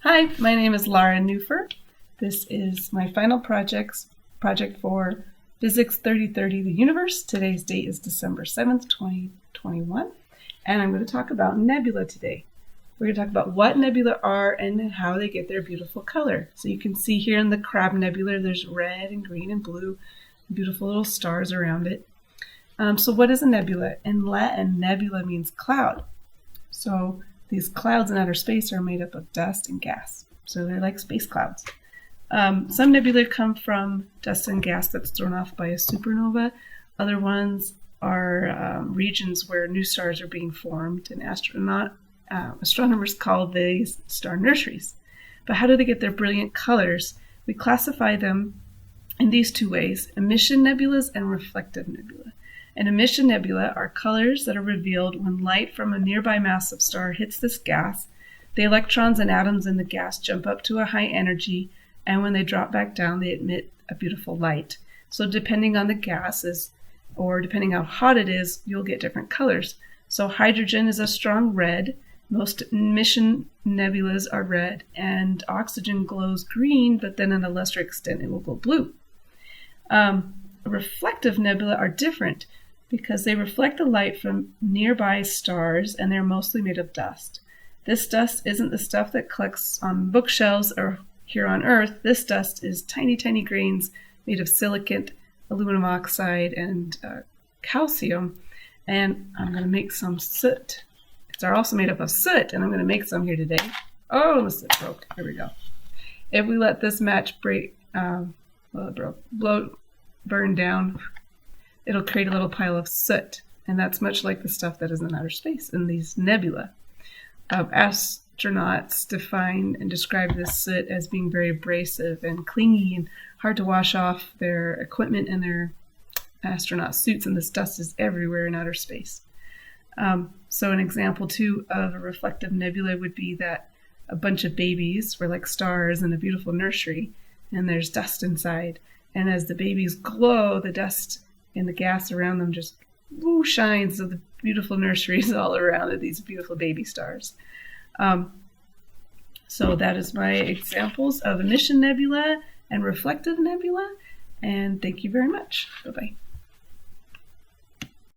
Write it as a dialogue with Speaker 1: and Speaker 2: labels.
Speaker 1: Hi, my name is Lara Newfer. This is my final project for Physics 3030, the Universe. Today's date is December 7th, 2021, and I'm going to talk about nebula today. We're going to talk about what nebula are and how they get their beautiful color. So you can see here in the Crab Nebula, there's red and green and blue, beautiful little stars around it. So what is a nebula? In Latin, nebula means cloud. So these clouds in outer space are made up of dust and gas. So they're like space clouds. Some nebulae come from dust and gas that's thrown off by a supernova. Other ones are regions where new stars are being formed, and astronomers call these star nurseries. But how do they get their brilliant colors? We classify them in these two ways: emission nebulas and reflective nebula. An emission nebula are colors that are revealed when light from a nearby massive star hits this gas. The electrons and atoms in the gas jump up to a high energy, and when they drop back down, they emit a beautiful light. So depending on the gases, or depending how hot it is, you'll get different colors. So hydrogen is a strong red. Most emission nebulas are red, and oxygen glows green, but then in a lesser extent, it will glow blue. Reflective nebula are different because they reflect the light from nearby stars, and they're mostly made of dust. This dust isn't the stuff that collects on bookshelves or here on Earth. This dust is tiny, tiny grains made of silicate, aluminum oxide, and calcium. And I'm going to make some soot. They're also made up of soot, and I'm going to make some here today. Oh, the soot broke. Here we go. If we let this match break, burn down, it'll create a little pile of soot, and that's much like the stuff that is in outer space in these nebula. Astronauts define and describe this soot as being very abrasive and clingy and hard to wash off their equipment and their astronaut suits, and this dust is everywhere in outer space. So an example too of a reflective nebula would be that a bunch of babies were like stars in a beautiful nursery, and there's dust inside. And as the babies glow, the dust and the gas around them just shines, so the beautiful nurseries all around it, these beautiful baby stars. So that is my examples of emission nebula and reflective nebula. And thank you very much. Bye-bye.